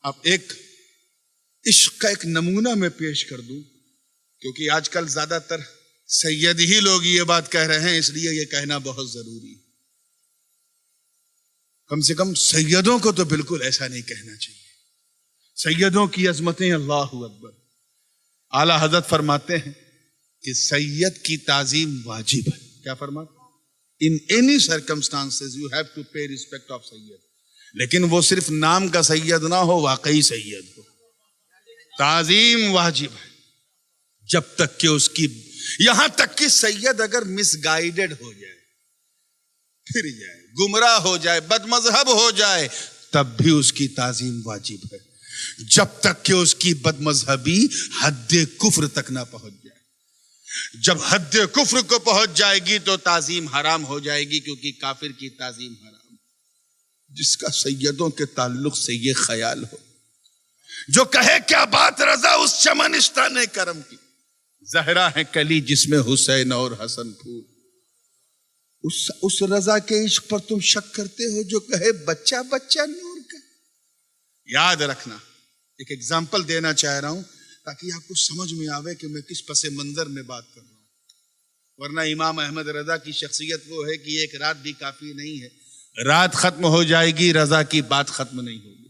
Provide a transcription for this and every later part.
اب ایک عشق کا ایک نمونہ میں پیش کر دوں، کیونکہ آج کل زیادہ تر سید ہی لوگ یہ بات کہہ رہے ہیں، اس لیے یہ کہنا بہت ضروری ہے۔ کم سے کم سیدوں کو تو بالکل ایسا نہیں کہنا چاہیے۔ سیدوں کی عظمتیں اللہ اکبر۔ اعلیٰ حضرت فرماتے ہیں کہ سید کی تعظیم واجب ہے۔ کیا فرماتے؟ In any circumstances you have to pay respect of Syed, لیکن وہ صرف نام کا سید نہ ہو، واقعی سید ہو۔ تعظیم واجب ہے جب تک کہ اس کی، یہاں تک کہ سید اگر مس گائیڈڈ ہو جائے، پھر جائے، گمراہ ہو جائے، بد مذہب ہو جائے، تب بھی اس کی تعظیم واجب ہے، جب تک کہ اس کی بد مذہبی حد کفر تک نہ پہنچ جائے۔ جب حد کفر کو پہنچ جائے گی تو تعظیم حرام ہو جائے گی، کیونکہ کافر کی تعظیم حرام۔ جس کا سیدوں کے تعلق سے یہ خیال ہو، جو کہے کیا بات رضا اس چمنستان کرم کی، زہرا ہے کلی جس میں حسین اور حسن پھول۔ اس رضا کے عشق پر تم شک کرتے ہو جو کہے بچہ بچہ نور کا۔ یاد رکھنا، ایک ایگزامپل دینا چاہ رہا ہوں تاکہ آپ کو سمجھ میں آوے کہ میں کس پس منظر میں بات کر رہا ہوں۔ ورنہ امام احمد رضا کی شخصیت وہ ہے کہ ایک رات بھی کافی نہیں ہے، رات ختم ہو جائے گی، رضا کی بات ختم نہیں ہوگی۔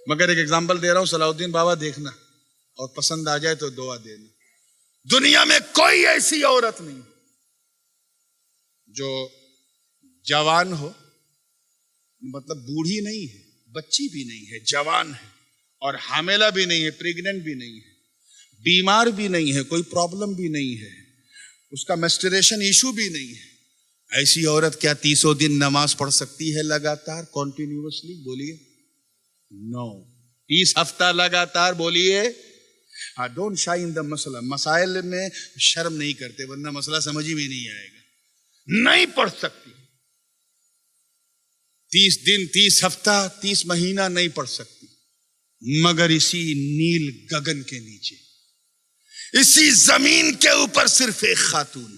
مگر ایک ایگزامپل دے رہا ہوں، صلاح الدین بابا دیکھنا اور پسند آ جائے تو دعا دینا۔ دنیا میں کوئی ایسی عورت نہیں جو جوان ہو، مطلب بوڑھی نہیں ہے، بچی بھی نہیں ہے، جوان ہے، اور حاملہ بھی نہیں ہے، پریگننٹ بھی نہیں ہے، بیمار بھی نہیں ہے، کوئی پرابلم بھی نہیں ہے، اس کا میسٹریشن ایشو بھی نہیں ہے۔ ایسی عورت کیا 30 دن نماز پڑھ سکتی ہے لگاتار کنٹینیوسلی؟ بولیے نو۔ 30 ہفتہ لگاتار؟ بولیے ہاں۔ ڈونٹ شائی ان دا مسئلہ، مسائل میں شرم نہیں کرتے ورنہ مسئلہ سمجھ ہی بھی نہیں آئے گا۔ نہیں پڑھ سکتی، 30 دن، 30 ہفتہ، 30 مہینہ نہیں پڑھ سکتی، مگر اسی نیل گگن کے نیچے، اسی زمین کے اوپر صرف ایک خاتون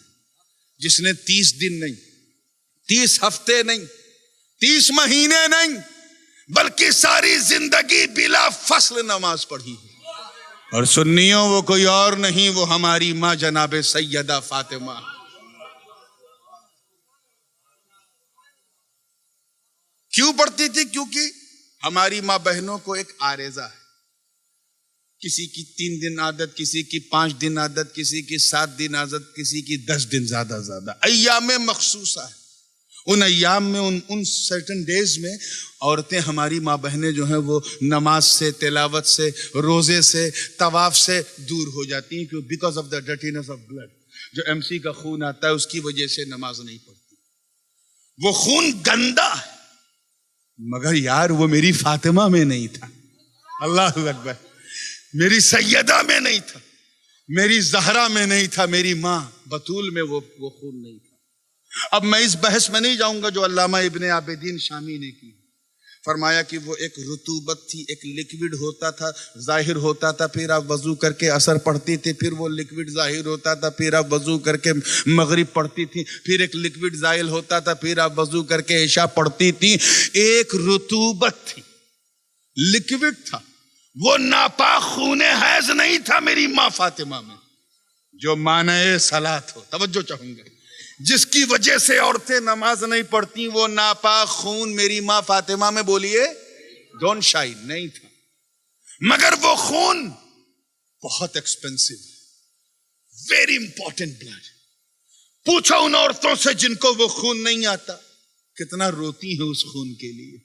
جس نے 30 دن نہیں، 30 ہفتے نہیں، 30 مہینے نہیں، بلکہ ساری زندگی بلا فصل نماز پڑھی ہے۔ اور سنیوں، وہ کوئی اور نہیں، وہ ہماری ماں جناب سیدہ فاطمہ۔ کیوں پڑھتی تھی؟ کیونکہ ہماری ماں بہنوں کو ایک عارضہ ہے، کسی کی 3 دن عادت، کسی کی 5 دن عادت، کسی کی 7 دن عادت، کسی کی 10 دن زیادہ ایام مخصوصہ ہے۔ ان ایام میں، ان سرٹن ڈیز میں عورتیں، ہماری ماں بہنیں جو ہیں وہ نماز سے، تلاوت سے، روزے سے، طواف سے دور ہو جاتی ہیں، کیوں؟ Because of the dirtiness of blood. جو MC کا خون آتا ہے اس کی وجہ سے نماز نہیں پڑھتی، وہ خون گندا ہے۔ مگر یار وہ میری فاطمہ میں نہیں تھا، اللہ اکبر، میری سیدہ میں نہیں تھا، میری زہرا میں نہیں تھا، میری ماں بطول میں وہ خون نہیں تھا۔ اب میں اس بحث میں نہیں جاؤں گا جو علامہ ابن عابدین شامی نے کی۔ فرمایا کہ وہ ایک رطوبت تھی، ایک لکوڈ ہوتا تھا، ظاہر ہوتا تھا، پھر آپ وضو کر کے عصر پڑھتی تھی، پھر وہ لکوڈ ظاہر ہوتا تھا، پھر آپ وضو کر کے مغرب پڑھتی تھی، پھر ایک لکوڈ زائل ہوتا تھا، پھر آپ وضو کر کے عشاء پڑھتی تھی۔ ایک رطوبت تھی، لکوڈ تھا، وہ ناپاک خون حیض نہیں تھا میری ماں فاطمہ میں، جو معنی صلاۃ ہو۔ توجہ چاہوں گا، جس کی وجہ سے عورتیں نماز نہیں پڑھتی، وہ ناپاک خون میری ماں فاطمہ میں، بولیے ڈونٹ شائی، نہیں تھا۔ مگر وہ خون بہت ایکسپینسو، ویری امپورٹنٹ بلڈ۔ پوچھو ان عورتوں سے جن کو وہ خون نہیں آتا، کتنا روتی ہیں اس خون کے لیے۔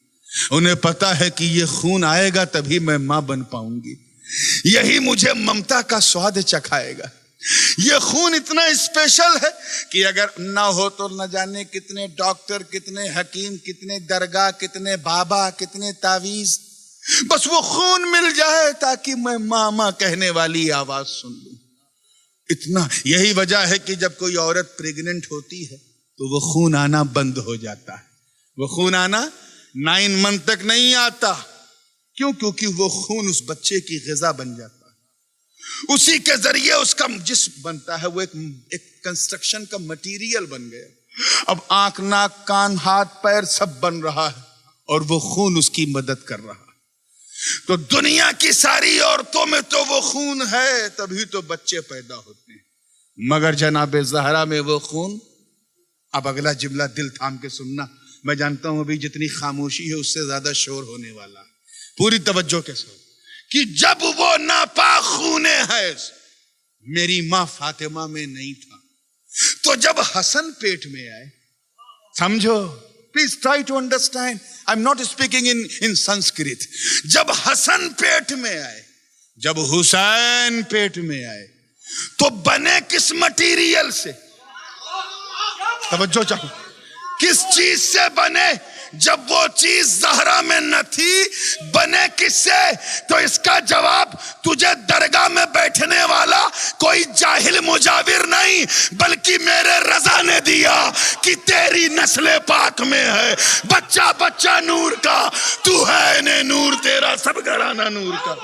انہیں پتا ہے کہ یہ خون آئے گا تبھی میں ماں بن پاؤں گی، یہی مجھے ممتا کا سواد چکھائے گا۔ یہ خون اتنا اسپیشل ہے کہ اگر نہ ہو تو نہ جانے کتنے ڈاکٹر، کتنے حکیم، کتنے درگاہ، کتنے بابا، کتنے تعویذ، بس وہ خون مل جائے تاکہ میں ماما کہنے والی آواز سن لوں۔ اتنا، یہی وجہ ہے کہ جب کوئی عورت پریگننٹ ہوتی ہے تو وہ خون آنا بند ہو جاتا ہے۔ وہ خون آنا 9 منتھ تک نہیں آتا۔ کیوں؟ کیونکہ وہ خون اس بچے کی غذا بن جاتا ہے، اسی کے ذریعے اس کا جسم بنتا ہے، وہ ایک کنسٹرکشن کا مٹیریل بن گیا۔ اب آنکھ، ناک، کان، ہاتھ، پیر سب بن رہا ہے اور وہ خون اس کی مدد کر رہا ہے۔ تو دنیا کی ساری عورتوں میں تو وہ خون ہے، تبھی تو بچے پیدا ہوتے ہیں، مگر جناب زہرا میں وہ خون. اب اگلا جملہ دل تھام کے سننا، میں جانتا ہوں ابھی جتنی خاموشی ہے اس سے زیادہ شور ہونے والا، پوری توجہ کے ساتھ، کہ جب وہ ناپاک خون حیض میری ماں فاطمہ میں نہیں تھا، تو جب حسن پیٹ میں آئے، سمجھو، please try to understand, I am not speaking in Sanskrit. جب حسن پیٹ میں آئے، جب حسین پیٹ میں آئے، تو بنے کس مٹیریل سے؟ توجہ چاہو، کس چیز سے بنے؟ جب وہ چیز زہرا میں نہ تھی، بنے کس سے؟ تو اس کا جواب تجھے درگاہ میں بیٹھنے والا کوئی جاہل مجاور نہیں بلکہ میرے رضا نے دیا کہ تیری نسل پاک میں ہے، بچہ بچہ نور کا، تو ہے نے نور، تیرا سب گھرانہ نور کا.